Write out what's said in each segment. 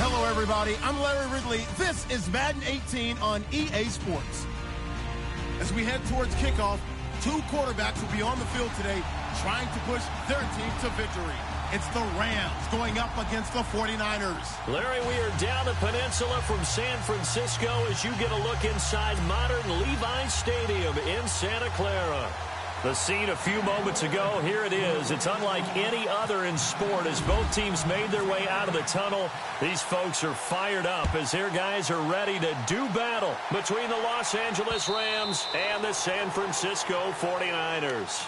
Hello, everybody. I'm Larry Ridley. This is Madden 18 on EA Sports. As we head towards kickoff, two quarterbacks will be on the field today trying to push their team to victory. It's the Rams going up against the 49ers. Larry, we are down the peninsula from San Francisco as you get a look inside modern Levi Stadium in Santa Clara. The scene a few moments ago, here it is. It's unlike any other in sport as both teams made their way out of the tunnel. These folks are fired up as their guys are ready to do battle between the Los Angeles Rams and the San Francisco 49ers.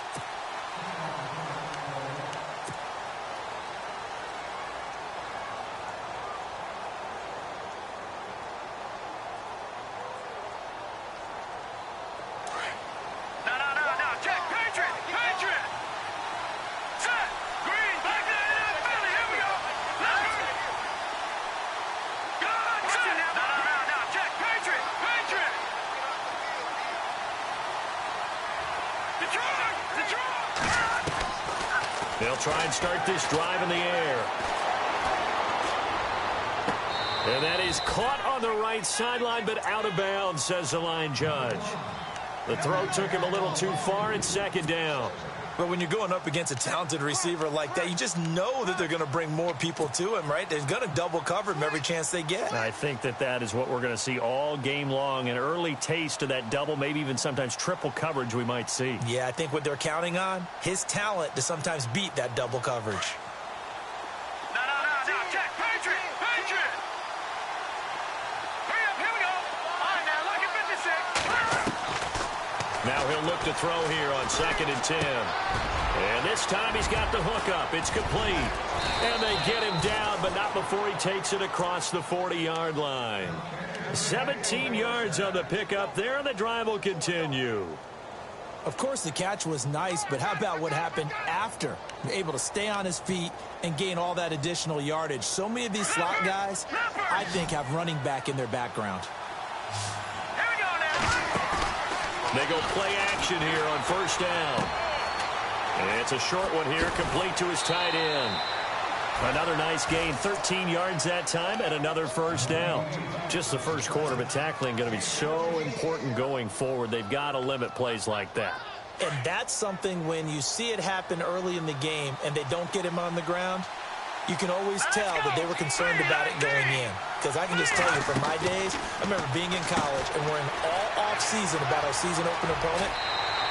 They'll try and start this drive in the air. And that is caught on the right sideline, but out of bounds, says the line judge. The throw took him a little too far. It's second down. But when you're going up against a talented receiver like that, you just know that they're going to bring more people to him, right? They're going to double cover him every chance they get. I think that is what we're going to see all game long. An early taste of that double, maybe even sometimes triple coverage we might see. Yeah, I think what they're counting on, his talent to sometimes beat that double coverage. No, check, Patriot! Hurry up, here we go! All right, now, look at 56. Now he'll look to throw here on 2nd and 10. And this time he's got the hook up. It's complete. And they get him down, but not before he takes it across the 40-yard line. 17 yards on the pickup there, and the drive will continue. Of course, the catch was nice, but how about what happened after? Able to stay on his feet and gain all that additional yardage. So many of these slot guys, I think, have running back in their background. They go play action here on first down. And it's a short one here, complete to his tight end. Another nice gain, 13 yards that time, and another first down. Just the first quarter, but tackling going to be so important going forward. They've got to limit plays like that. And that's something when you see it happen early in the game and they don't get him on the ground, you can always tell that they were concerned about it going in. Because I can just tell you, from my days, I remember being in college and worrying all off-season about our season opener opponent,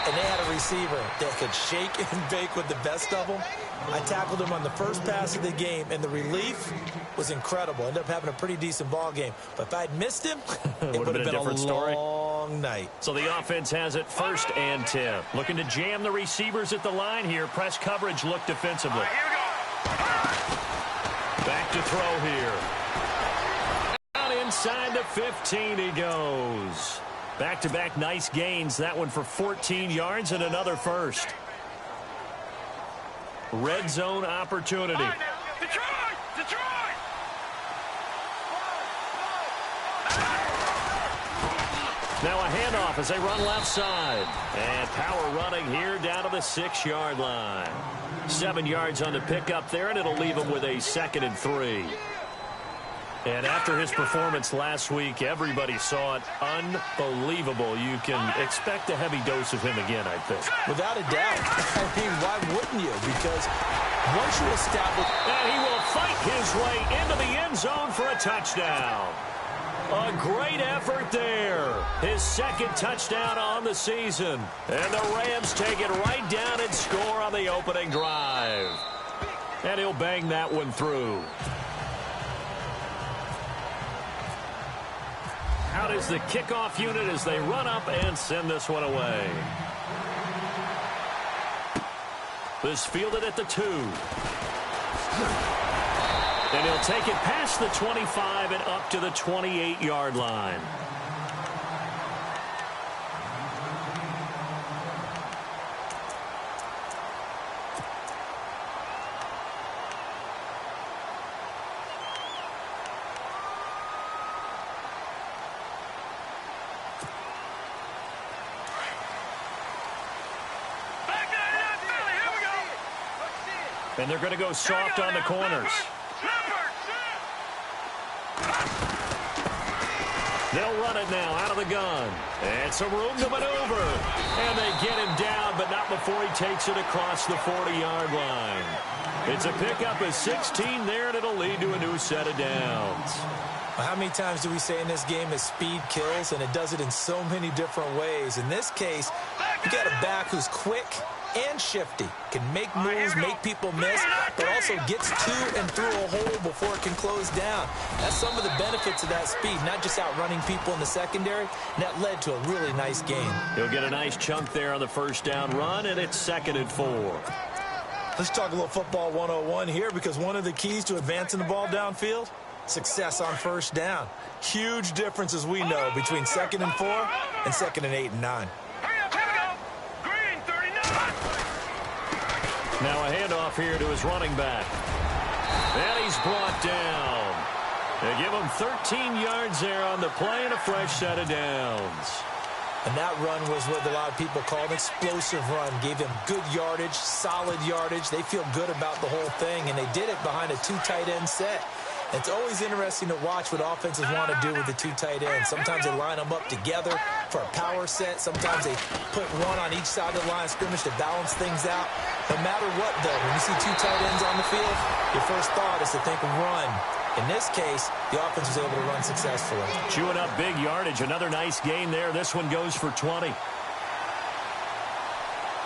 and they had a receiver that could shake and bake with the best of them. I tackled him on the first pass of the game, and the relief was incredible. Ended up having a pretty decent ball game. But if I'd missed him, it would have been a long night. So the offense has it 1st and 10. Looking to jam the receivers at the line here. Press coverage look defensively. Here we go. Back to throw here. Out inside the 15 he goes. Back-to-back nice gains. That one for 14 yards and another first. Red zone opportunity. Detroit! Now a handoff as they run left side. And power running here down to the 6-yard line. 7 yards on the pickup there, and it'll leave them with a 2nd and 3. And after his performance last week, everybody saw it. Unbelievable. You can expect a heavy dose of him again, I think. Without a doubt. I mean, why wouldn't you? Because once you establish... And he will fight his way into the end zone for a touchdown. A great effort there. His 2nd touchdown on the season. And the Rams take it right down and score on the opening drive. And he'll bang that one through. Out is the kickoff unit as they run up and send this one away. This fielded at the 2. And he'll take it past the 25 and up to the 28-yard line. And they're going to go soft on the corners. They'll run it now out of the gun. And some room to maneuver. And they get him down, but not before he takes it across the 40-yard line. It's a pickup of 16 there, and it'll lead to a new set of downs. How many times do we say in this game that speed kills, and it does it in so many different ways? In this case, you got a back who's quick and shifty, can make moves, make people miss, but also gets to and through a hole before it can close down. That's some of the benefits of that speed, not just outrunning people in the secondary, and that led to a really nice game. He'll get a nice chunk there on the first down run, and it's 2nd and 4. Let's talk a little football 101 here, because one of the keys to advancing the ball downfield, success on first down. Huge difference, as we know, between 2nd and 4 and 2nd and 8 and 9. Now a handoff here to his running back. And he's brought down. They give him 13 yards there on the play and a fresh set of downs. And that run was what a lot of people call an explosive run. Gave them good yardage, solid yardage. They feel good about the whole thing, and they did it behind a 2 tight end set. It's always interesting to watch what offenses want to do with the 2 tight ends. Sometimes they line them up together for a power set. Sometimes they put one on each side of the line of scrimmage to balance things out. No matter what, though, when you see 2 tight ends on the field, your first thought is to think run. In this case, the offense was able to run successfully. Chewing up big yardage. Another nice gain there. This one goes for 20.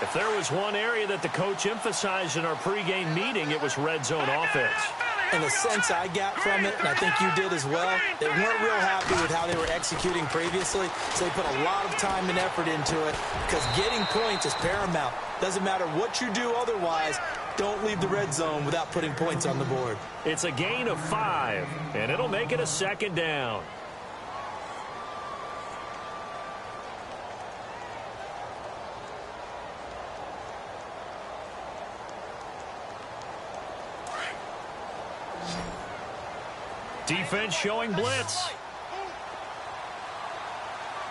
If there was one area that the coach emphasized in our pregame meeting, it was red zone offense. And the sense I got from it, and I think you did as well, they weren't real happy with how they were executing previously, so they put a lot of time and effort into it, because getting points is paramount. Doesn't matter what you do otherwise, don't leave the red zone without putting points on the board. It's a gain of 5, and it'll make it a 2nd down. Defense showing blitz.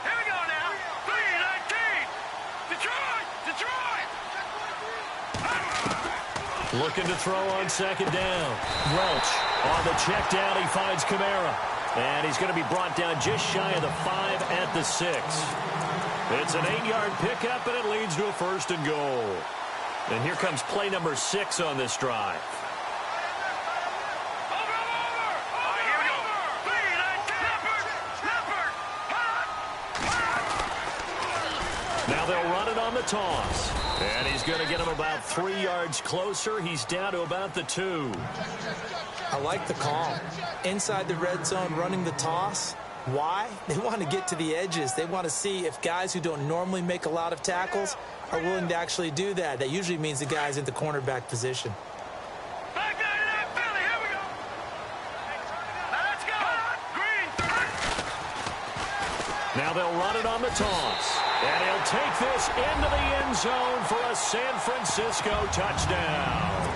Here we go now. 3-19. Detroit. Looking to throw on 2nd down. Welch on the check down. He finds Kamara. And he's going to be brought down just shy of the 5 at the 6. It's an 8-yard pickup, and it leads to a 1st and goal. And here comes play number 6 on this drive. They'll run it on the toss. And he's going to get him about 3 yards closer. He's down to about the 2. I like the call. Inside the red zone, running the toss. Why? They want to get to the edges. They want to see if guys who don't normally make a lot of tackles are willing to actually do that. That usually means the guy's in the cornerback position. Back out of that Philly. Here we go. Let's go. Green. Now they'll run it on the toss. And he'll take this into the end zone for a San Francisco touchdown.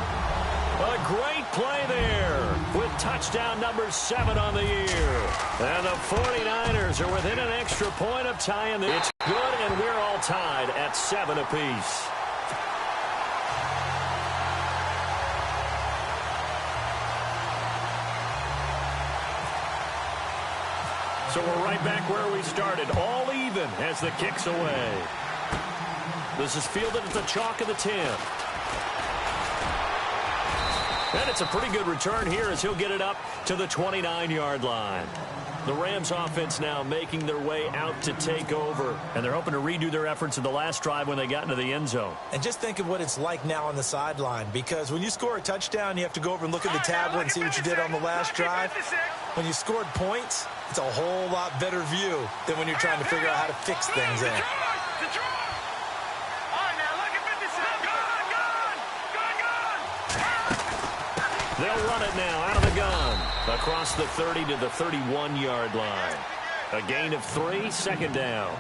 A great play there with touchdown number 7 on the year. And the 49ers are within an extra point of tying this. It's good, and we're all tied at 7 apiece. So we're right back where we started, all even as the kick's away. This is fielded at the chalk of the 10. And it's a pretty good return here as he'll get it up to the 29-yard line. The Rams offense now making their way out to take over, and they're hoping to redo their efforts in the last drive when they got into the end zone. And just think of what it's like now on the sideline, because when you score a touchdown, you have to go over and look at the tablet and see what you did on the last drive. When you scored points, it's a whole lot better view than when you're trying to figure out how to fix things there. They'll run it now out of the gun across the 30 to the 31-yard line. A gain of 3, 2nd down.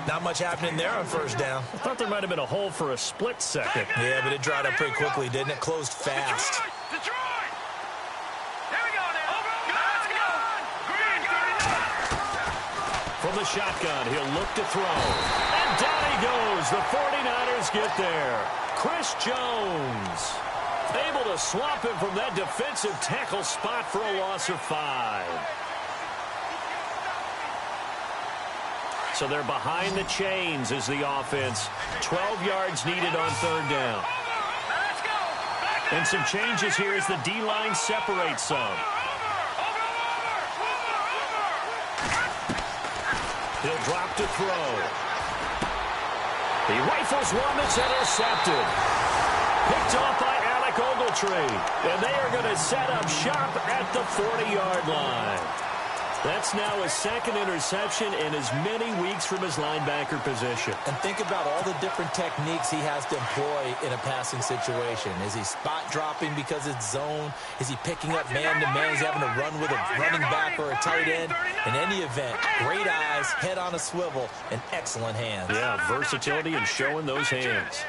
Not much happening there on first down. I thought there might have been a hole for a split second. Yeah, but it dried up pretty quickly, didn't it? Closed fast. Detroit! Here we go now. Let's go! Green 39. From the shotgun, he'll look to throw. And down he goes. The 49ers get there. Chris Jones able to swap him from that defensive tackle spot for a loss of 5. So they're behind the chains as the offense. 12 yards needed on third down. And some changes here as the D-line separates some. He'll drop to throw. He rifles one that's intercepted. Picked off by Alec Ogletree. And they are going to set up shop at the 40-yard line. That's now his second interception in as many weeks from his linebacker position. And think about all the different techniques he has to employ in a passing situation. Is he spot dropping because it's zone? Is he picking up man-to-man? Is he having to run with a running back or a tight end? In any event, great eyes, head on a swivel, and excellent hands. Yeah, versatility and showing those hands.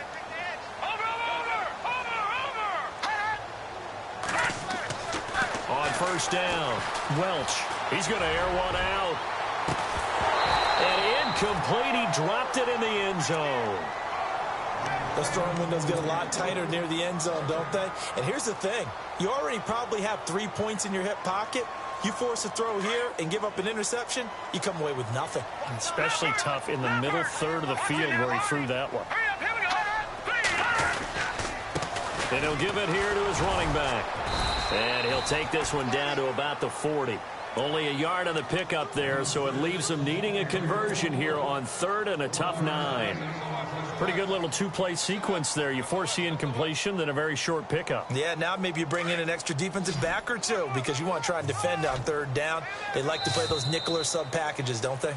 On first down, Welch. He's going to air one out. And incomplete. He dropped it in the end zone. Those throwing windows get a lot tighter near the end zone, don't they? And here's the thing. You already probably have 3 points in your hip pocket. You force a throw here and give up an interception, you come away with nothing. Especially tough in the middle third of the field where he threw that one. And he'll give it here to his running back. And he'll take this one down to about the 40. Only a yard on the pickup there, so it leaves them needing a conversion here on third and a tough 9. Pretty good little two-play sequence there. You force the incompletion, then a very short pickup. Yeah, now maybe you bring in an extra defensive back or two because you want to try and defend on third down. They like to play those nickel or sub packages, don't they?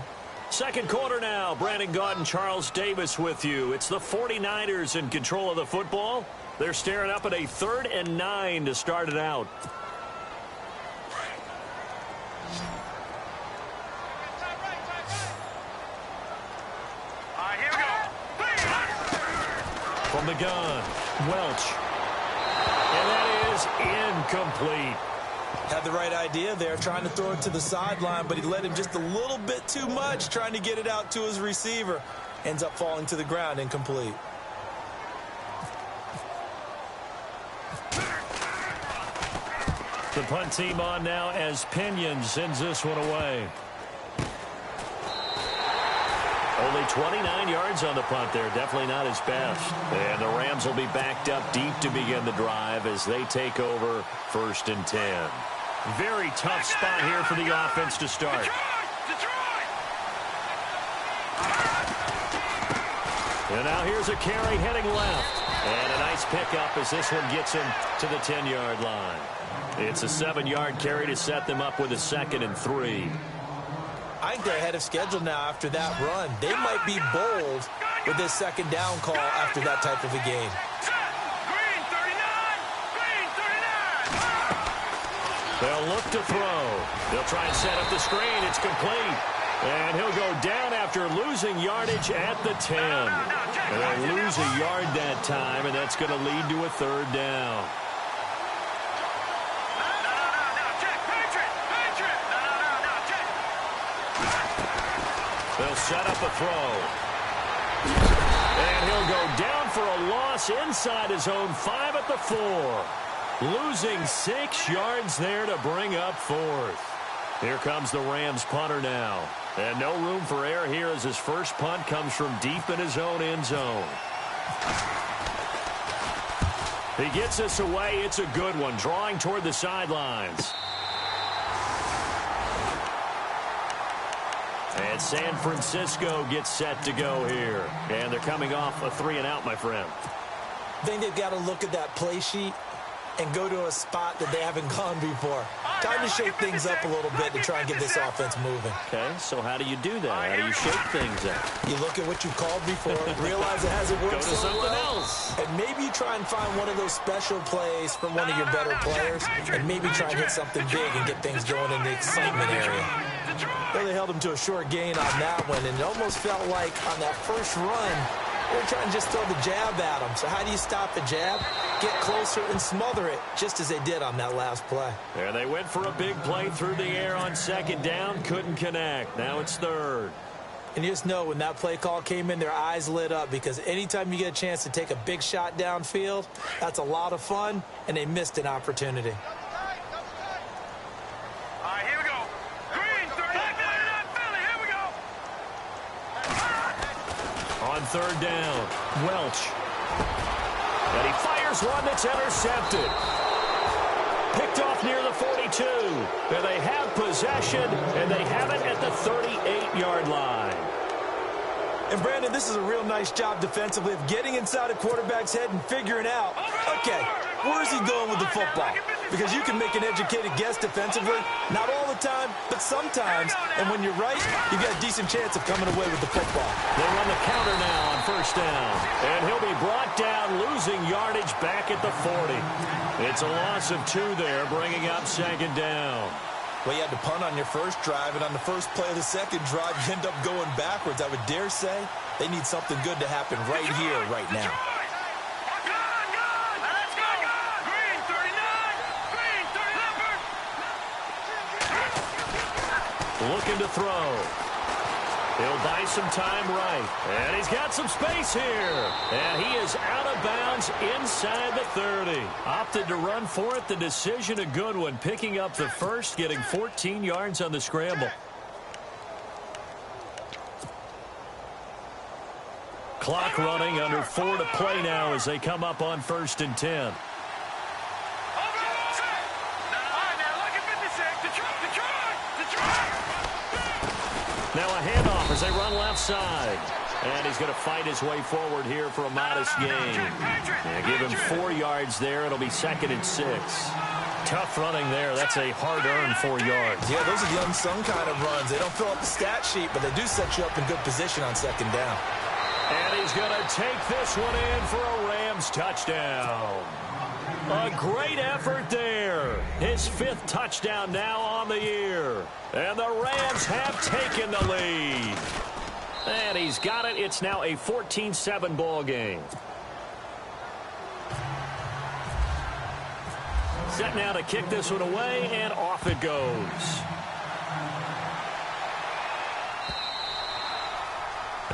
Second quarter now. Brandon Gaudin, Charles Davis with you. It's the 49ers in control of the football. They're staring up at a 3rd and 9 to start it out. From the gun, Welch. And that is incomplete. Had the right idea there, trying to throw it to the sideline, but he led him just a little bit too much, trying to get it out to his receiver. Ends up falling to the ground, incomplete. The punt team on now as Pinion sends this one away. Only 29 yards on the punt there. Definitely not his best. And the Rams will be backed up deep to begin the drive as they take over 1st and 10. Very tough spot here for the offense to start. And now here's a carry heading left. And a nice pickup as this one gets him to the 10-yard line. It's a 7-yard carry to set them up with a 2nd and 3. I think they're ahead of schedule now after that run. They might be bold with this 2nd down call after that type of a game. They'll look to throw. They'll try and set up the screen. It's complete. And he'll go down after losing yardage at the 10. And they'll lose a yard that time, and that's going to lead to a 3rd down. They'll set up a throw. And he'll go down for a loss inside his own 5 at the 4. Losing 6 yards there to bring up 4th. Here comes the Rams punter now. And no room for error here as his first punt comes from deep in his own end zone. He gets this away. It's a good one, drawing toward the sidelines. And San Francisco gets set to go here. And they're coming off a 3-and-out, my friend. I think they've got to look at that play sheet and go to a spot that they haven't gone before. Time to shake things up a little bit to try and get this offense moving. Okay, so how do you do that? How do you shake things up? You look at what you've called before, realize it hasn't worked Go to so something well, else. and maybe you try and find one of those special plays from one of your better players, and maybe try and hit something big and get things going in the excitement area. Well, they held him to a short gain on that one, and it almost felt like on that first run, they were trying to just throw the jab at him. So how do you stop the jab? Get closer and smother it, just as they did on that last play. There they went for a big play through the air on 2nd down. Couldn't connect. Now it's 3rd. And you just know when that play call came in, their eyes lit up because anytime you get a chance to take a big shot downfield, that's a lot of fun, and they missed an opportunity. On third down, Welch. And he fires one that's intercepted. Picked off near the 42. And they have possession, and they have it at the 38-yard line. And, Brandon, this is a real nice job defensively of getting inside a quarterback's head and figuring out, okay, where's he going with the football? Because you can make an educated guess defensively, not all the time, but sometimes. And when you're right, you've got a decent chance of coming away with the football. They run the counter now on first down. And he'll be brought down, losing yardage back at the 40. It's a loss of 2 there, bringing up second down. Well, you had to punt on your first drive, and on the first play of the second drive, you end up going backwards. I would dare say they need something good to happen right here, right now. Looking to throw. He'll buy some time right. And he's got some space here. And he is out of bounds inside the 30. Opted to run for it. The decision a good one. Picking up the first, getting 14 yards on the scramble. Clock running, under 4 to play now as they come up on 1st and 10. Now a handoff as they run left side. And he's going to fight his way forward here for a modest gain. Yeah, give him 4 yards there. It'll be 2nd and 6. Tough running there. That's a hard-earned 4 yards. Yeah, those are the unsung kind of runs. They don't fill up the stat sheet, but they do set you up in good position on 2nd down. And he's going to take this one in for a Rams touchdown. A great effort there. His 5th touchdown now on the year. And the Rams have taken the lead. And he's got it. It's now a 14-7 ball game. Set now to kick this one away, and off it goes.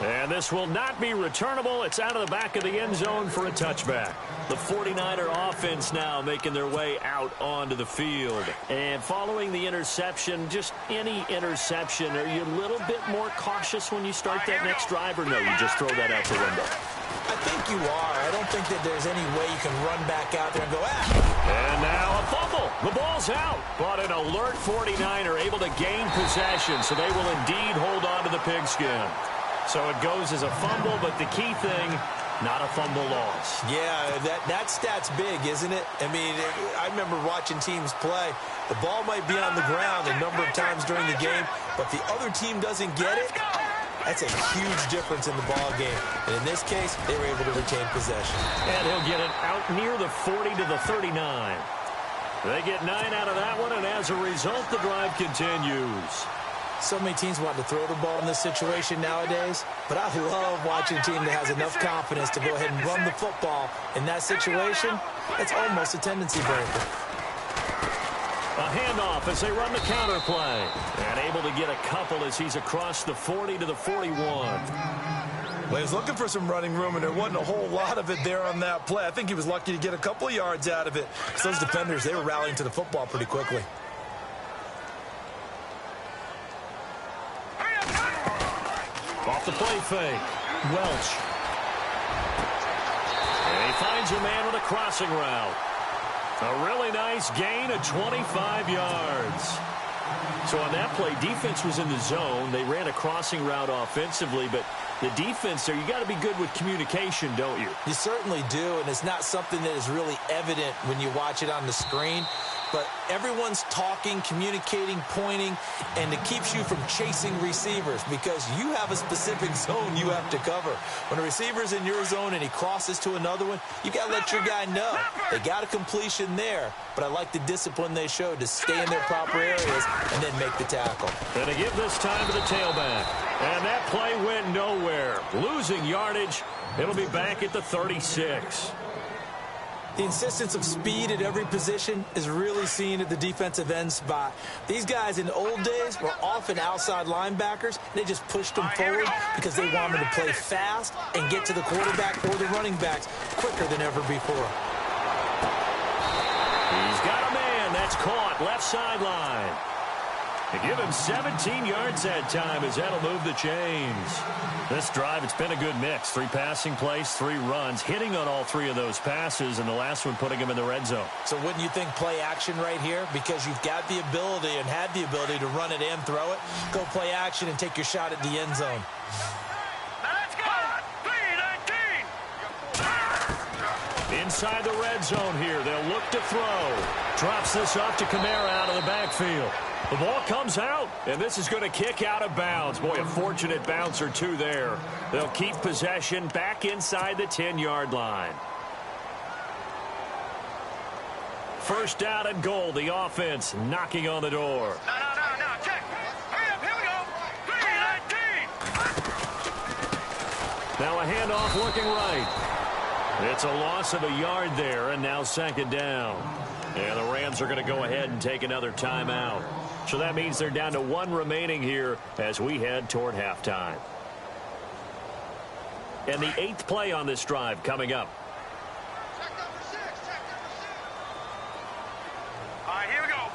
And this will not be returnable. It's out of the back of the end zone for a touchback. The 49er offense now making their way out onto the field. And following the interception, just any interception, are you a little bit more cautious when you start that next drive, or no, you just throw that out the window? I think you are. I don't think that there's any way you can run back out there and go, And now a fumble. The ball's out. But an alert 49er able to gain possession, so they will indeed hold on to the pigskin. So it goes as a fumble, but the key thing, not a fumble loss. Yeah, that stat's big, isn't it? I mean, I remember watching teams play. The ball might be on the ground a number of times during the game, but the other team doesn't get it. That's a huge difference in the ball game. And in this case, they were able to retain possession. And he'll get it out near the 40 to the 39. They get 9 out of that one, and as a result, the drive continues. So many teams want to throw the ball in this situation nowadays, but I love watching a team that has enough confidence to go ahead and run the football in that situation. It's almost a tendency breaker. A handoff as they run the counter play. And able to get a couple as he's across the 40 to the 41. Well, he was looking for some running room, and there wasn't a whole lot of it there on that play. I think he was lucky to get a couple of yards out of it. So those defenders, they were rallying to the football pretty quickly. Off the play fake, Welch. And he finds a man with a crossing route. A really nice gain of 25 yards. So on that play, defense was in the zone. They ran a crossing route offensively, but the defense there, you got to be good with communication, don't you? You certainly do, and it's not something that is really evident when you watch it on the screen. But everyone's talking, communicating, pointing, and it keeps you from chasing receivers because you have a specific zone you have to cover. When a receiver's in your zone and he crosses to another one, you got to let your guy know. They got a completion there, but I like the discipline they showed to stay in their proper areas and then make the tackle. And to give this time to the tailback. And that play went nowhere. Losing yardage. It'll be back at the 36. The insistence of speed at every position is really seen at the defensive end spot. These guys in the old days were often outside linebackers. They just pushed them forward because they wanted to play fast and get to the quarterback or the running backs quicker than ever before. He's got a man. That's caught left sideline. They give him 17 yards that time as that'll move the chains. This drive, it's been a good mix. 3 passing plays, 3 runs, hitting on all 3 of those passes, and the last one putting him in the red zone. So wouldn't you think play action right here? Because you've got the ability and had the ability to run it and throw it. Go play action and take your shot at the end zone. Let's go! 3-19! Inside the red zone here, they'll look to throw. Drops this off to Kamara out of the backfield. The ball comes out, and this is going to kick out of bounds. Boy, a fortunate bounce or two there. They'll keep possession back inside the 10-yard line. First down and goal, the offense knocking on the door. No, check. Hurry up, here we go. 3-19. Now a handoff looking right. It's a loss of a yard there, and now 2nd down. And the Rams are going to go ahead and take another timeout. So that means they're down to 1 remaining here as we head toward halftime. And the 8th play on this drive coming up. All right, here we go.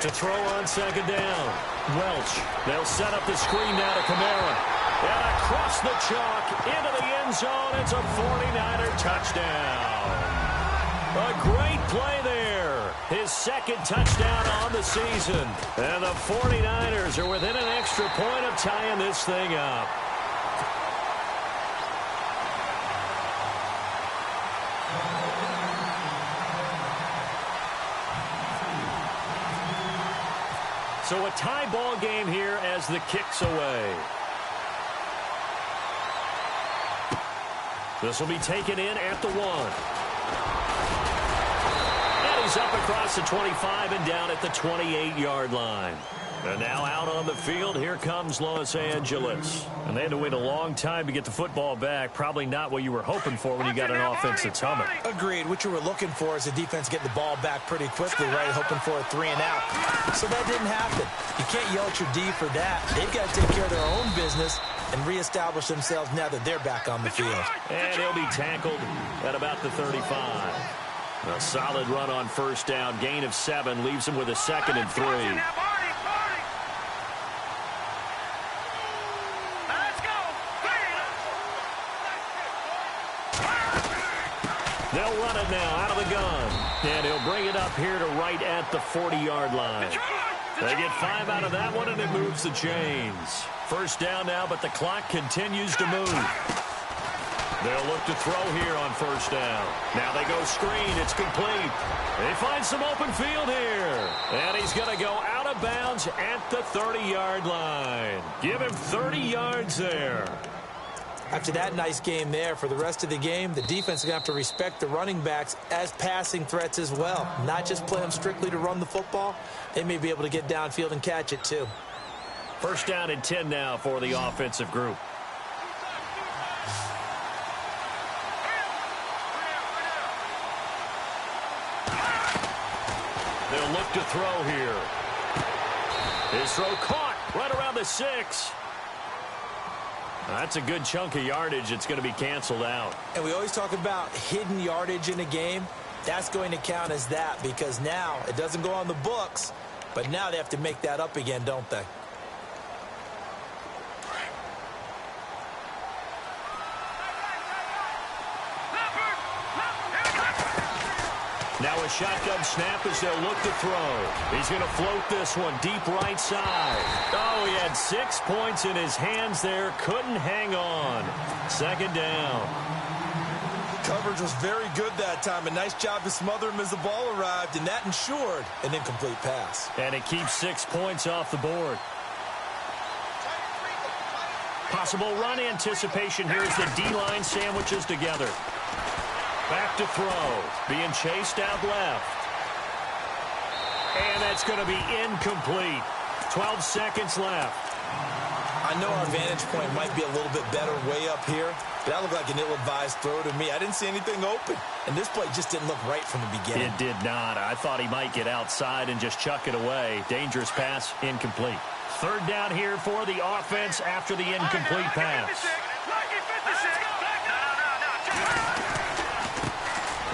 To throw on 2nd down. Welch. They'll set up the screen now to Kamara. And across the chalk into the end zone. It's a 49er touchdown. A great play there. His 2nd touchdown on the season. And the 49ers are within an extra point of tying this thing up. So a tie ball game here as the kick's away. This will be taken in at the 1. He's up across the 25 and down at the 28-yard line. And now out on the field, here comes Los Angeles. And they had to wait a long time to get the football back. Probably not what you were hoping for when you got an offense that's humming. Agreed. What you were looking for is the defense getting the ball back pretty quickly, right? Hoping for a 3 and out. So that didn't happen. You can't yell at your D for that. They've got to take care of their own business and reestablish themselves now that they're back on the field. And he'll be tackled at about the 35. A solid run on 1st down. Gain of 7 leaves him with a 2nd and 3. They'll run it now out of the gun. And he'll bring it up here to right at the 40-yard line. They get 5 out of that one, and it moves the chains. 1st down now, but the clock continues to move. They'll look to throw here on 1st down. Now they go screen. It's complete. They find some open field here. And he's going to go out of bounds at the 30-yard line. Give him 30 yards there. After that nice game there, for the rest of the game, the defense is going to have to respect the running backs as passing threats as well. Not just play them strictly to run the football. They may be able to get downfield and catch it too. 1st down and 10 now for the offensive group. They'll look to throw here. His throw caught right around the 6. That's a good chunk of yardage. It's going to be canceled out. And we always talk about hidden yardage in a game. That's going to count as that because now it doesn't go on the books, but now they have to make that up again, don't they? Now a shotgun snap as they'll look to throw. He's going to float this one deep right side. Oh, he had 6 points in his hands there. Couldn't hang on. 2nd down. Coverage was very good that time. A nice job to smother him as the ball arrived, and that ensured an incomplete pass. And it keeps 6 points off the board. Possible run anticipation here as the D-line sandwiches together. Back to throw. Being chased out left. And that's going to be incomplete. 12 seconds left. I know our vantage point might be a little bit better way up here, but that looked like an ill-advised throw to me. I didn't see anything open, and this play just didn't look right from the beginning. It did not. I thought he might get outside and just chuck it away. Dangerous pass, incomplete. 3rd down here for the offense after the incomplete pass.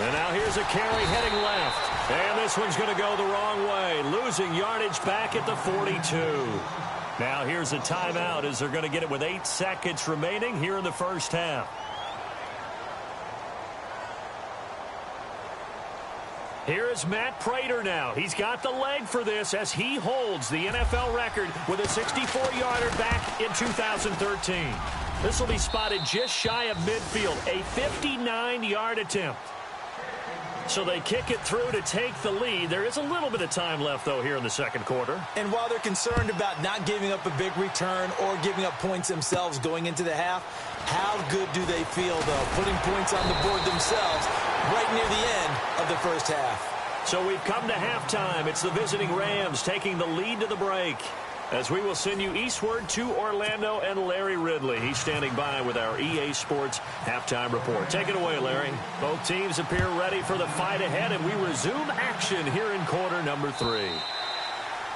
And now here's a carry heading left. And this one's going to go the wrong way, losing yardage back at the 42. Now here's a timeout as they're going to get it with 8 seconds remaining here in the first half. Here is Matt Prater now. He's got the leg for this as he holds the NFL record with a 64-yarder back in 2013. This will be spotted just shy of midfield, a 59-yard attempt. So they kick it through to take the lead. There is a little bit of time left, though, here in the second quarter. And while they're concerned about not giving up a big return or giving up points themselves going into the half, how good do they feel, though, putting points on the board themselves right near the end of the first half? So we've come to halftime. It's the visiting Rams taking the lead to the break. As we will send you eastward to Orlando and Larry Ridley. He's standing by with our EA Sports halftime report. Take it away, Larry. Both teams appear ready for the fight ahead, and we resume action here in quarter number 3.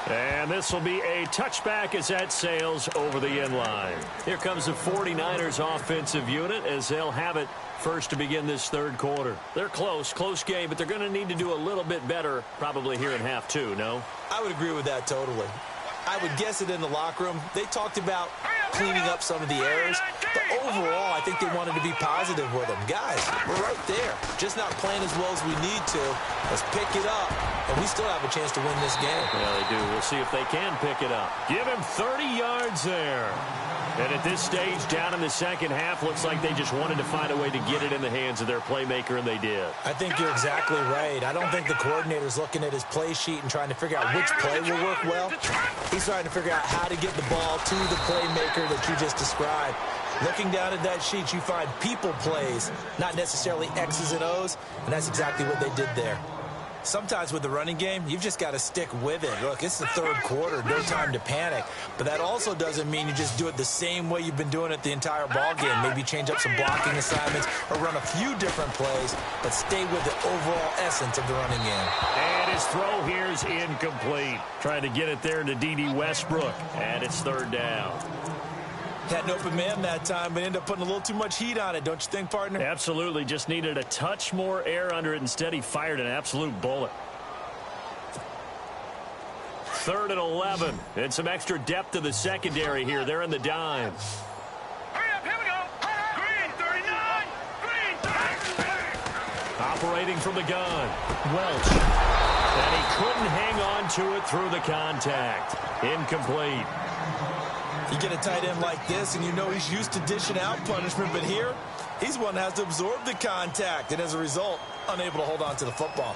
And this will be a touchback as that sails over the end line. Here comes the 49ers offensive unit as they'll have it first to begin this third quarter. They're close game, but they're going to need to do a little bit better probably here in half 2, no? I would agree with that totally. I would guess it in the locker room. They talked about cleaning up some of the errors, but overall, I think they wanted to be positive with them. Guys, we're right there. Just not playing as well as we need to. Let's pick it up, and we still have a chance to win this game. Yeah, they do. We'll see if they can pick it up. Give him 30 yards there. And at this stage, down in the second half, looks like they just wanted to find a way to get it in the hands of their playmaker, and they did. I think you're exactly right. I don't think the coordinator's looking at his play sheet and trying to figure out which play will work well. He's trying to figure out how to get the ball to the playmaker that you just described. Looking down at that sheet, you find people plays, not necessarily X's and O's, and that's exactly what they did there. Sometimes with the running game, you've just got to stick with it. Look, it's the third quarter, no time to panic. But that also doesn't mean you just do it the same way you've been doing it the entire ball game. Maybe change up some blocking assignments or run a few different plays, but stay with the overall essence of the running game. And his throw here is incomplete. Trying to get it there to D.D. Westbrook, and it's third down. Had an open man that time, but ended up putting a little too much heat on it, don't you think, partner? Absolutely. Just needed a touch more air under it. Instead, he fired an absolute bullet. 3rd and 11. And some extra depth to the secondary here. They're in the dime. Hurry up, here we go. Green, 39. Green, 39. Operating from the gun. Welch. And he couldn't hang on to it through the contact. Incomplete. You get a tight end like this, and you know he's used to dishing out punishment, but here, he's one that has to absorb the contact, and as a result, unable to hold on to the football.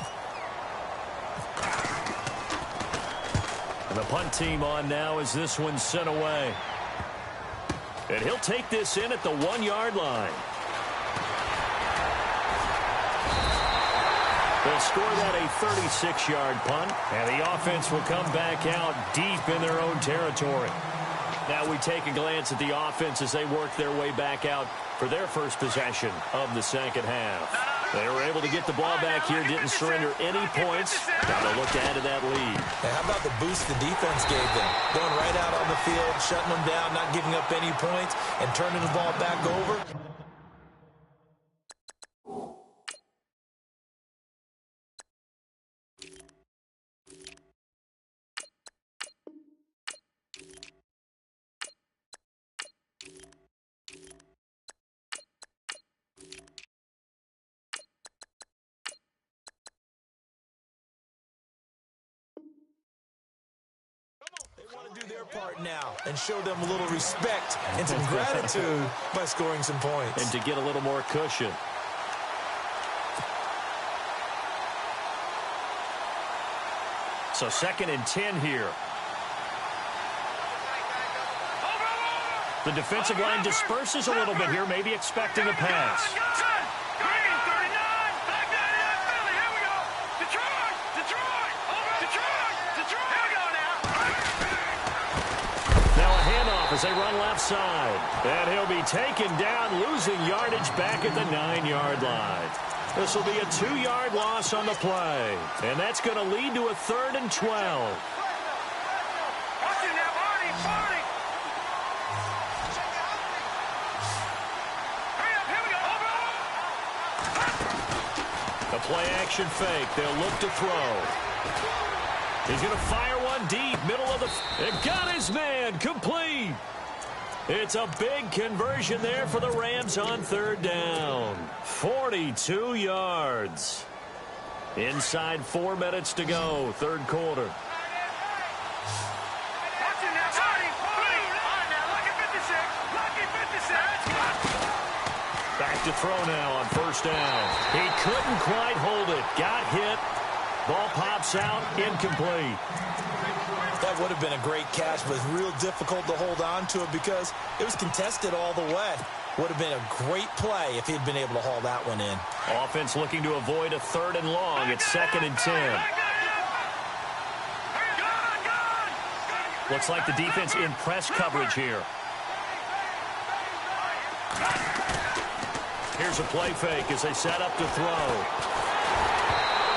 And the punt team on now as this one's sent away. And he'll take this in at the 1-yard line. They'll score that a 36-yard punt, and the offense will come back out deep in their own territory. Now we take a glance at the offense as they work their way back out for their first possession of the second half. They were able to get the ball back here, didn't surrender any points. Now they'll look to add to that lead. Hey, how about the boost the defense gave them? Going right out on the field, shutting them down, not giving up any points, and turning the ball back over. Want to do their part now and show them a little respect and some gratitude by scoring some points. And to get a little more cushion. So 2nd and 10 here. The defensive line disperses a little bit here, maybe expecting a pass. As they run left side. And he'll be taken down, losing yardage back at the 9-yard line. This will be a 2-yard loss on the play. And that's going to lead to a 3rd and 12. The Play action fake. They'll look to throw. He's going to fire one deep. Middle of the... It got his man. Complete. It's a big conversion there for the Rams on third down. 42 yards. Inside 4 minutes to go. Third quarter. Back to throw now on first down. He couldn't quite hold it. Got hit. Ball pops out. Incomplete. That would have been a great catch, but it's real difficult to hold on to it because it was contested all the way. Would have been a great play if he'd been able to haul that one in. Offense looking to avoid a 3rd and long. It's 2nd and 10. Looks like the defense in press coverage here. Here's a play fake as they set up to throw.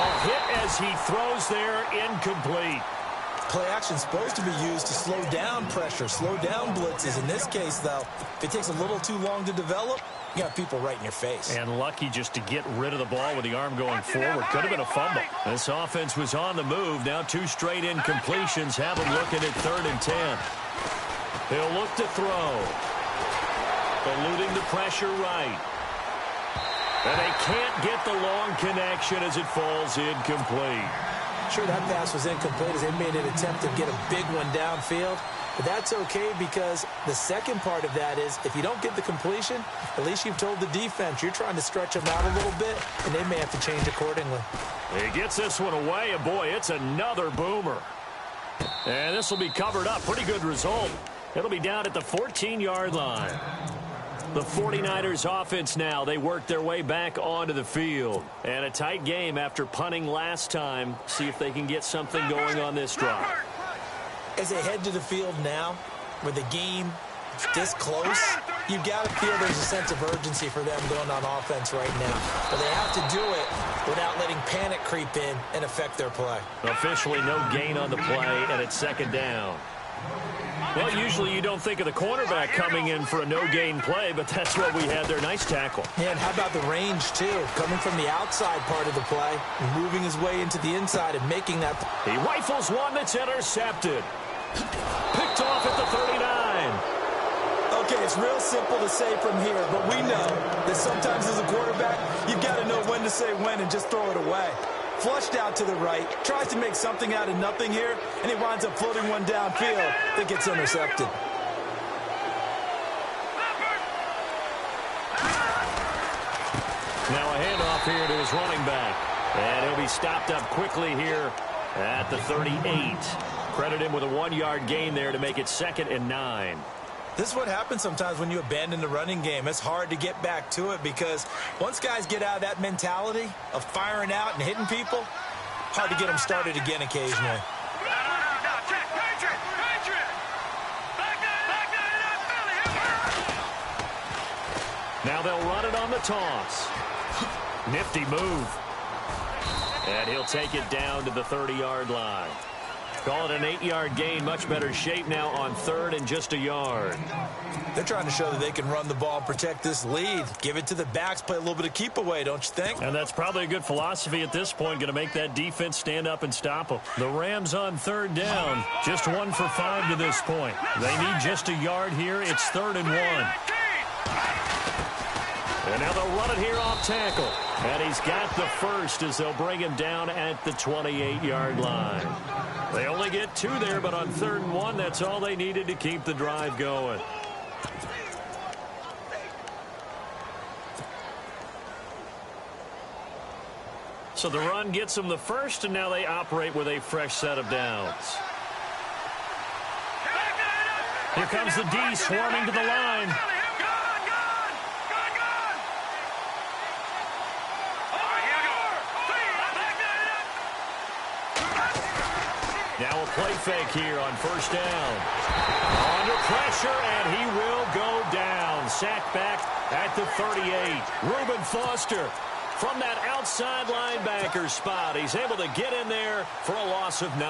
A hit as he throws there, incomplete. Play action is supposed to be used to slow down pressure, slow down blitzes. In this case, though, if it takes a little too long to develop, you got people right in your face. And lucky just to get rid of the ball with the arm going forward. Could have been a fumble. This offense was on the move. Now 2 straight incompletions have them looking at 3rd and 10. He'll look to throw. Eluding the pressure right. And they can't get the long connection as it falls incomplete. Sure, that pass was incomplete as they made an attempt to get a big one downfield. But that's okay because the second part of that is if you don't get the completion, at least you've told the defense you're trying to stretch them out a little bit, and they may have to change accordingly. He gets this one away, and boy, it's another boomer. And this will be covered up. Pretty good result. It'll be down at the 14-yard line. The 49ers offense now, they work their way back onto the field. And a tight game after punting last time. See if they can get something going on this drive. As they head to the field now, with the game this close, you've got to feel there's a sense of urgency for them going on offense right now. But they have to do it without letting panic creep in and affect their play. Officially no gain on the play, and it's 2nd down. Well, usually you don't think of the cornerback coming in for a no-gain play, but that's what we had there. Nice tackle. And how about the range, too? Coming from the outside part of the play, moving his way into the inside and making that. He rifles one that's intercepted. Picked off at the 39. Okay, it's real simple to say from here, but we know that sometimes as a quarterback, you've got to know when to say when and just throw it away. Flushed out to the right, tries to make something out of nothing here, and he winds up floating one downfield that gets intercepted. Now a handoff here to his running back. And he'll be stopped up quickly here at the 38. Credit him with a 1-yard gain there to make it 2nd and 9. This is what happens sometimes when you abandon the running game. It's hard to get back to it because once guys get out of that mentality of firing out and hitting people, hard to get them started again occasionally. Now they'll run it on the toss. Nifty move. And he'll take it down to the 30-yard line. Call it an 8-yard gain. Much better shape now on 3rd and just a yard. They're trying to show that they can run the ball and protect this lead. Give it to the backs, play a little bit of keep away, don't you think? And that's probably a good philosophy at this point. Going to make that defense stand up and stop them. The Rams on 3rd down. Just 1 for 5 to this point. They need just a yard here. It's 3rd and 1. And now they'll run it here off tackle. And he's got the first as they'll bring him down at the 28-yard line. They only get 2 there, but on 3rd and 1, that's all they needed to keep the drive going. So the run gets them the first, and now they operate with a fresh set of downs. Here comes the D swarming to the line. Now a play fake here on first down. Under pressure, and he will go down. Sacked back at the 38. Reuben Foster from that outside linebacker spot. He's able to get in there for a loss of 9.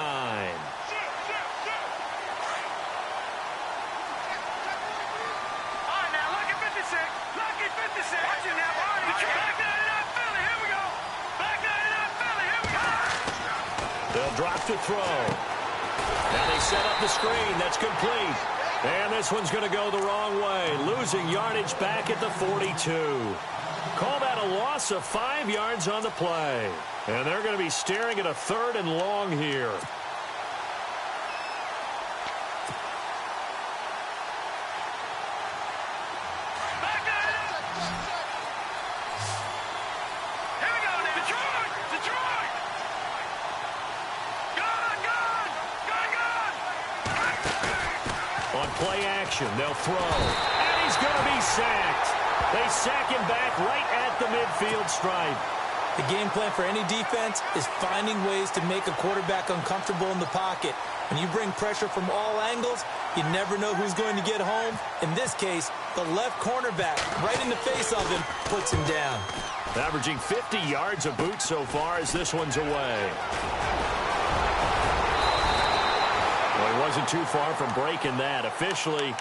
Lucky 56. Watch it now. Back that up, Philly. Here we go. Back that He'll drop to throw. Now they set up the screen. That's complete. And this one's going to go the wrong way, losing yardage back at the 42. Call that a loss of 5 yards on the play. And they're going to be staring at a 3rd and long here. Play action, they'll throw, and he's going to be sacked. They sack him back right at the midfield stripe. The game plan for any defense is finding ways to make a quarterback uncomfortable in the pocket. When you bring pressure from all angles, you never know who's going to get home. In this case, the left cornerback, right in the face of him, puts him down. Averaging 50 yards a boot so far as this one's away. Well, he wasn't too far from breaking that. Officially,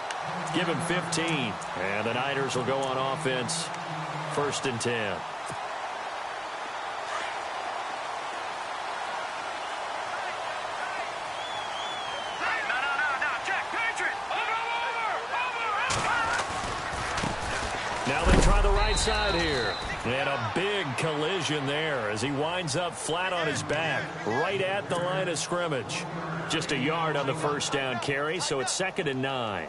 give him 15. And the Niners will go on offense, 1st and 10. Now they try the right side here. And a big collision there as he winds up flat on his back, right at the line of scrimmage. Just a yard on the 1st down carry, so it's 2nd and 9.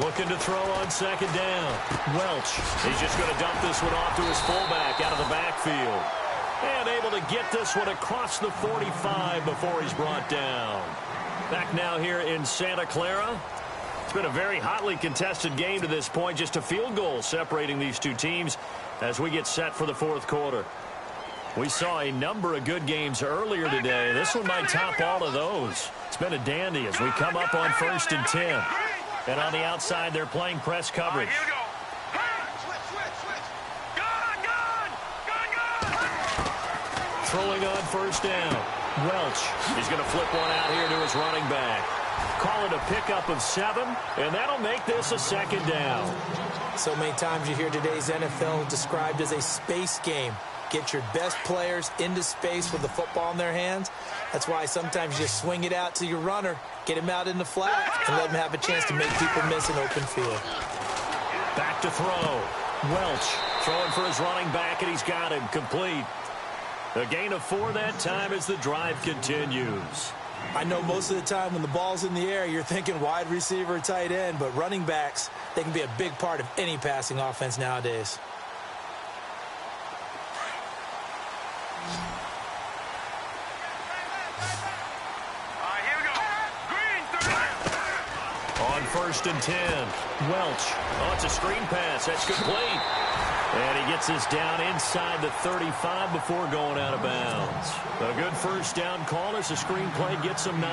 Looking to throw on 2nd down. Welch, he's just going to dump this one off to his fullback out of the backfield. And able to get this one across the 45 before he's brought down. Back now here in Santa Clara. It's been a very hotly contested game to this point. Just a field goal separating these two teams as we get set for the 4th quarter. We saw a number of good games earlier today. This one might top all of those. It's been a dandy as we come up on 1st and 10. And on the outside, they're playing press coverage. Throwing on 1st down. Welch, he's going to flip one out here to his running back. Call it a pickup of 7, and that'll make this a 2nd down. So many times you hear today's NFL described as a space game. Get your best players into space with the football in their hands. That's why sometimes you just swing it out to your runner, get him out in the flat, and let him have a chance to make people miss an open field. Back to throw. Welch throwing for his running back, and he's got him complete. A gain of 4 that time as the drive continues. I know most of the time when the ball's in the air, you're thinking wide receiver, tight end, but running backs, they can be a big part of any passing offense nowadays. On 1st and 10, Welch. Oh, it's a screen pass. That's complete. And he gets this down inside the 35 before going out of bounds. A good 1st down call as the screen play gets him 9.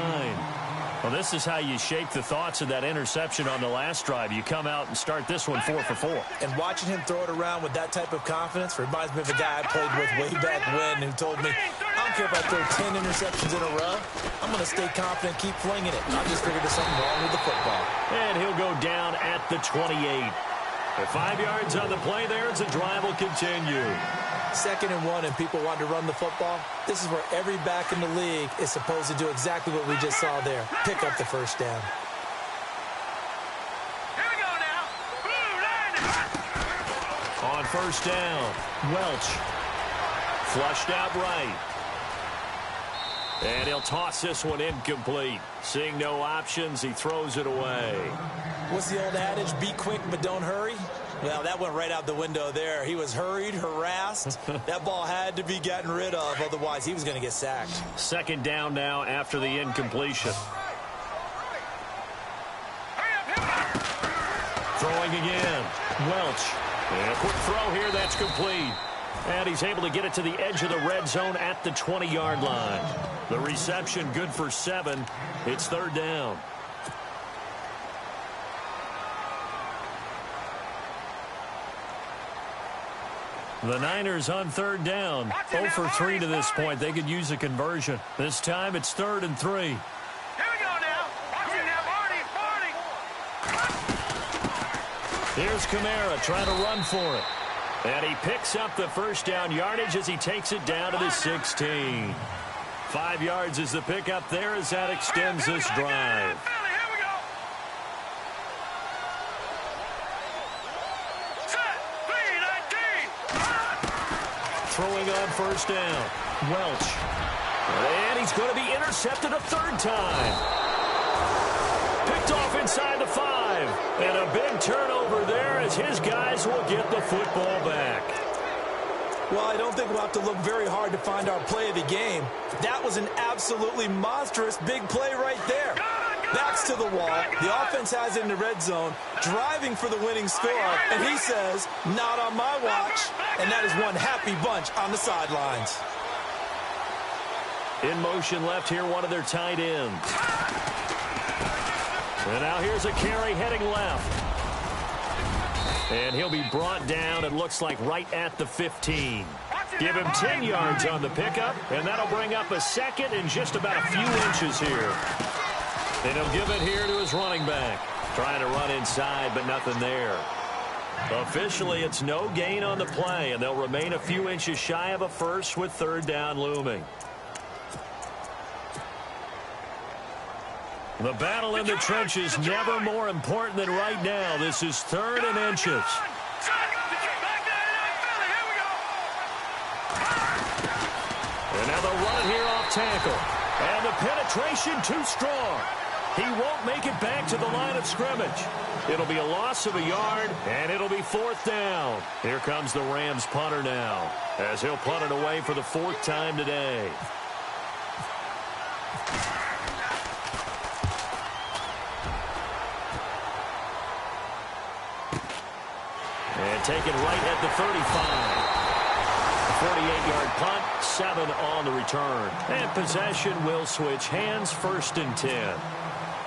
Well, this is how you shake the thoughts of that interception on the last drive. You come out and start this one 4 for 4. And watching him throw it around with that type of confidence reminds me of a guy I played with way back when who told me, I don't care if I throw 10 interceptions in a row. I'm going to stay confident, keep flinging it. I just figured there's something wrong with the football. And he'll go down at the 28. 5 yards on the play there as the drive will continue. 2nd and 1 and people want to run the football. This is where every back in the league is supposed to do exactly what we just saw there. Pick up the 1st down. Here we go now. On 1st down, Welch. Flushed out right. And he'll toss this one incomplete. Seeing no options, he throws it away. What's the old adage? Be quick, but don't hurry. Well, that went right out the window there. He was hurried, harassed. That ball had to be gotten rid of, otherwise he was going to get sacked. 2nd down now after the incompletion. Throwing again. Welch. And a quick throw here, that's complete. And he's able to get it to the edge of the red zone at the 20-yard line. The reception good for 7. It's 3rd down. The Niners on 3rd down. 0 for 3 to this point. They could use a conversion. This time it's 3rd and 3. Here we go now. Watch it now, Marty. Here's Kamara trying to run for it. And he picks up the first down yardage as he takes it down to the 16. 5 yards is the pickup there as that extends this drive. Throwing on first down. Welch. And he's going to be intercepted a third time. Picked off inside the 5. And a big turnover there as his guys will get the football back. Well, I don't think we'll have to look very hard to find our play of the game. That was an absolutely monstrous big play right there. Backs to the wall. The offense has it in the red zone, driving for the winning score. And he says, not on my watch. And that is one happy bunch on the sidelines. In motion left here, one of their tight ends. And now here's a carry heading left. And he'll be brought down, it looks like, right at the 15. Give him 10 yards on the pickup, and that'll bring up a second and just about a few inches here. And he'll give it here to his running back. Trying to run inside, but nothing there. Officially, it's no gain on the play, and they'll remain a few inches shy of a first with third down looming. The battle in the trenches never more important than right now. This is third and inches. And now they'll run it here off tackle. And the penetration too strong. He won't make it back to the line of scrimmage. It'll be a loss of a yard, and it'll be fourth down. Here comes the Rams punter now, as he'll punt it away for the 4th time today. And taken right at the 35. 48-yard punt, 7 on the return. And possession will switch hands, 1st and 10.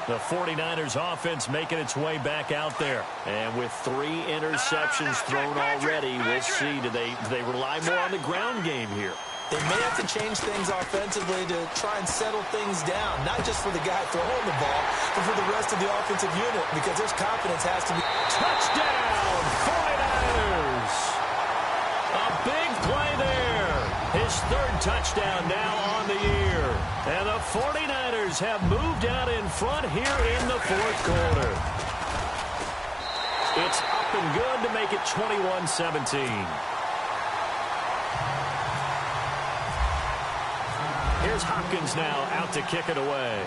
The 49ers offense making its way back out there. And with 3 interceptions thrown already, we'll see, do they rely more on the ground game here? They may have to change things offensively to try and settle things down, not just for the guy throwing the ball, but for the rest of the offensive unit, because there's confidence has to be. Touchdown, 49ers! A big play there. His 3rd touchdown now on the year. And the 49ers have moved out in front here in the 4th quarter. It's up and good to make it 21-17. Here's Hopkins now out to kick it away.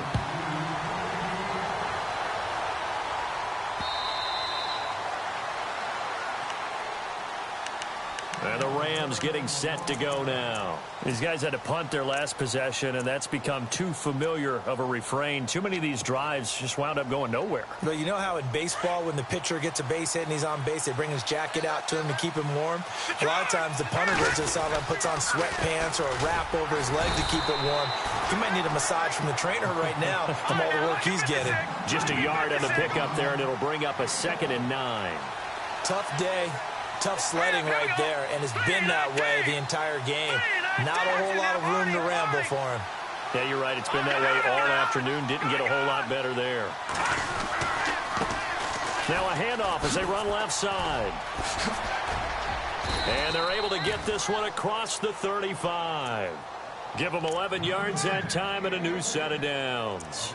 And the Rams getting set to go now. These guys had to punt their last possession, and that's become too familiar of a refrain. Too many of these drives just wound up going nowhere. But you know how in baseball, when the pitcher gets a base hit and he's on base, they bring his jacket out to him to keep him warm? A lot of times the punter goes to the sideline, puts on sweatpants or a wrap over his leg to keep it warm. He might need a massage from the trainer right now from all the work he's getting. Just a yard on the pickup there, and it'll bring up a 2nd and 9. Tough day. Tough sledding right there, and it's been that way the entire game. Not a whole lot of room to ramble for him. Yeah, you're right. It's been that way all afternoon. Didn't get a whole lot better there. Now a handoff as they run left side. And they're able to get this one across the 35. Give them 11 yards that time and a new set of downs.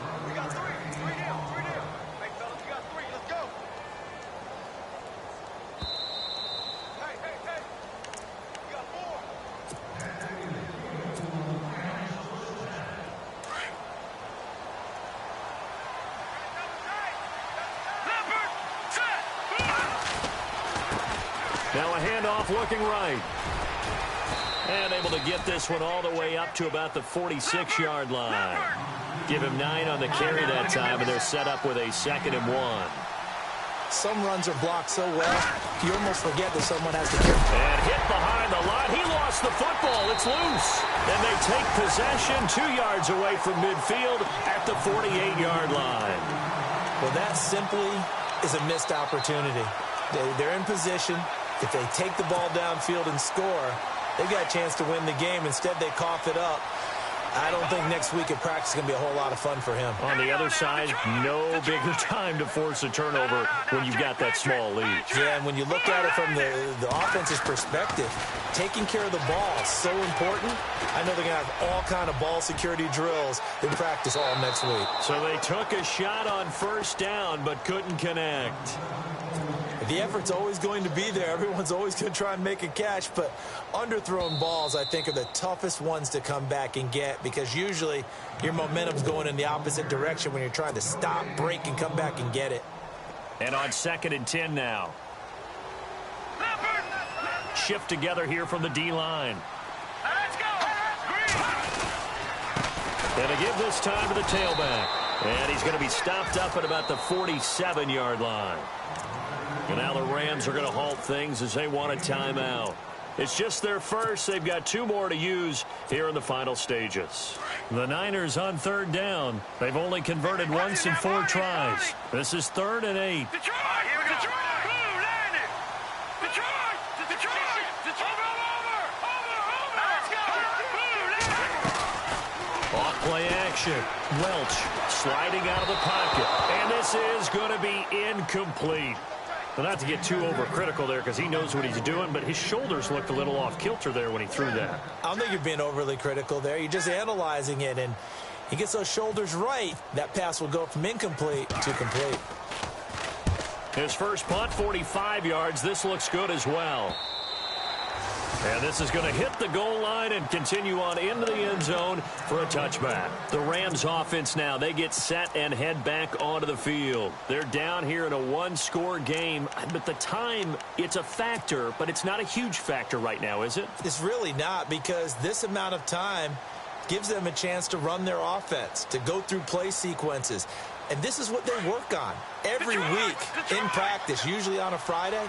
Now a handoff looking right. And able to get this one all the way up to about the 46-yard line. Give him 9 on the carry that time, and they're set up with a 2nd and 1. Some runs are blocked so well, you almost forget that someone has to carry. And hit behind the line. He lost the football. It's loose. And they take possession 2 yards away from midfield at the 48-yard line. Well, that simply is a missed opportunity. They're in position. If they take the ball downfield and score, they've got a chance to win the game. Instead, they cough it up. I don't think next week at practice is going to be a whole lot of fun for him. On the other side, no bigger time to force a turnover when you've got that small lead. Yeah, and when you look at it from the offense's perspective, taking care of the ball is so important. I know they're going to have all kind of ball security drills in practice all next week. So they took a shot on first down but couldn't connect. The effort's always going to be there. Everyone's always going to try and make a catch, but underthrown balls, I think, are the toughest ones to come back and get because usually your momentum's going in the opposite direction when you're trying to stop, break, and come back and get it. And on 2nd and 10 now. Shift together here from the D-line. Let's go. And to give this time to the tailback. And he's going to be stopped up at about the 47-yard line. And now the Rams are going to halt things as they want a timeout. It's just their first. They've got 2 more to use here in the final stages. The Niners on 3rd down. They've only converted once in 4 tries. This is 3rd and 8. Detroit, here we go. Detroit, blue landed. Detroit, Detroit, over. Let's go. Blue landed. Off play action. Welch sliding out of the pocket. And this is going to be incomplete. Well, not to get too overcritical there because he knows what he's doing, but his shoulders looked a little off kilter there when he threw that. I don't think you're being overly critical there. You're just analyzing it, and he gets those shoulders right. That pass will go from incomplete to complete. His first punt, 45 yards. This looks good as well. And this is going to hit the goal line and continue on into the end zone for a touchback. The Rams offense now, they get set and head back onto the field. They're down here in a 1-score game, but the time, it's a factor, but it's not a huge factor right now, is it? It's really not because this amount of time gives them a chance to run their offense, to go through play sequences. And this is what they work on every week in practice, usually on a Friday.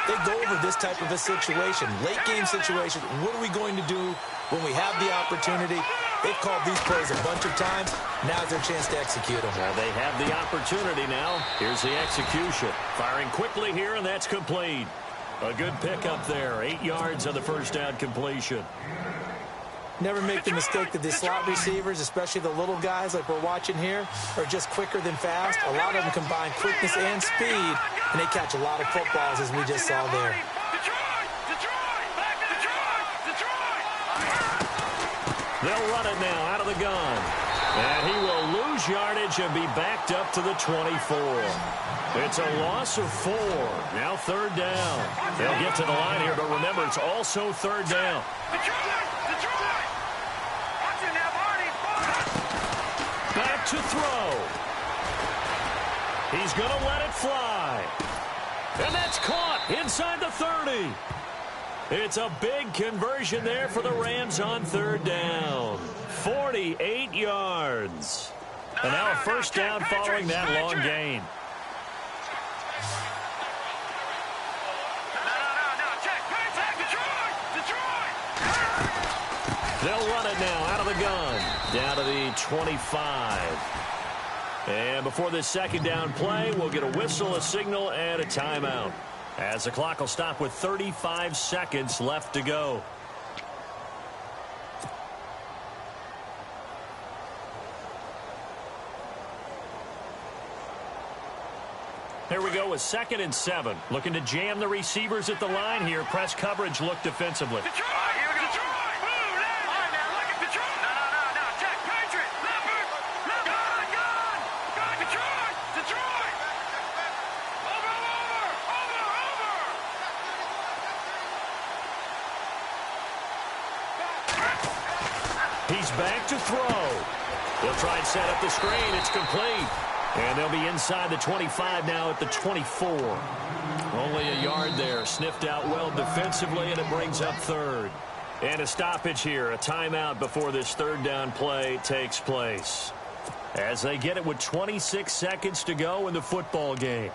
They go over this type of a situation, late-game situation. What are we going to do when we have the opportunity? They've called these plays a bunch of times. Now's their chance to execute them. Well, they have the opportunity now. Here's the execution. Firing quickly here, and that's complete. A good pickup there. 8 yards on the first down completion. Never make the mistake that the slot receivers, especially the little guys like we're watching here, are just quicker than fast. A lot of them combine quickness and speed, and they catch a lot of footballs, as we just saw there. They'll run it now out of the gun. And he will lose yardage and be backed up to the 24. It's a loss of 4. Now 3rd down. They'll get to the line here, but remember, it's also 3rd down. Back to throw. He's going to let it fly. And that's caught inside the 30. It's a big conversion there for the Rams on 3rd down. 48 yards. And now a first down following that long gain. They'll run it now out of the gun. Down to the 25. And before this second down play, we'll get a whistle, a signal, and a timeout. As the clock will stop with 35 seconds left to go. Here we go with 2nd and 7. Looking to jam the receivers at the line here. Press coverage look defensively. He's back to throw. They'll try and set up the screen. It's complete. And they'll be inside the 25 now at the 24. Only a yard there. Sniffed out well defensively, and it brings up 3rd. And a stoppage here. A timeout before this 3rd down play takes place. As they get it with 26 seconds to go in the football game.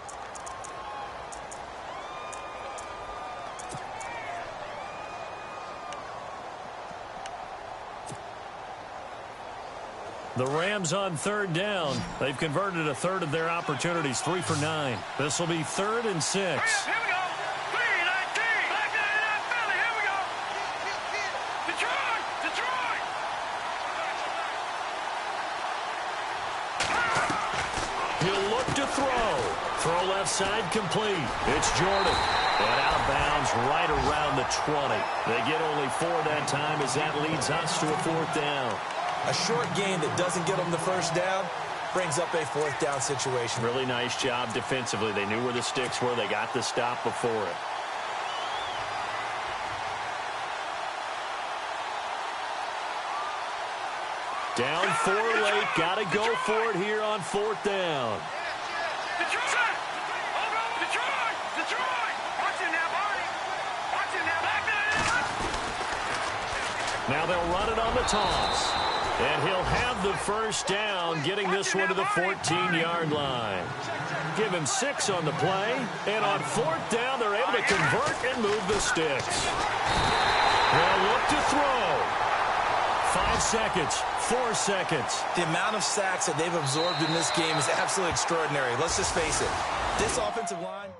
The Rams on 3rd down. They've converted a third of their opportunities, 3 for 9. This will be 3rd and 6. Here we go. 3-19. Back in Philly. Here we go. Detroit. Throw left side complete. It's Jordan. And out of bounds right around the 20. They get only 4 that time as that leads us to a 4th down. A short gain that doesn't get them the first down brings up a 4th down situation. Really nice job defensively. They knew where the sticks were. They got the stop before it. Down 4 late. Got to go for it here on 4th down. Detroit! Detroit! Watch it now, Barney! Watch it now, back there! Now they'll run it on the toss. And he'll have the first down, getting this one to the 14-yard line. Give him 6 on the play. And on 4th down, they're able to convert and move the sticks. They'll look to throw. 5 seconds, 4 seconds. The amount of sacks that they've absorbed in this game is absolutely extraordinary. Let's just face it. This offensive line...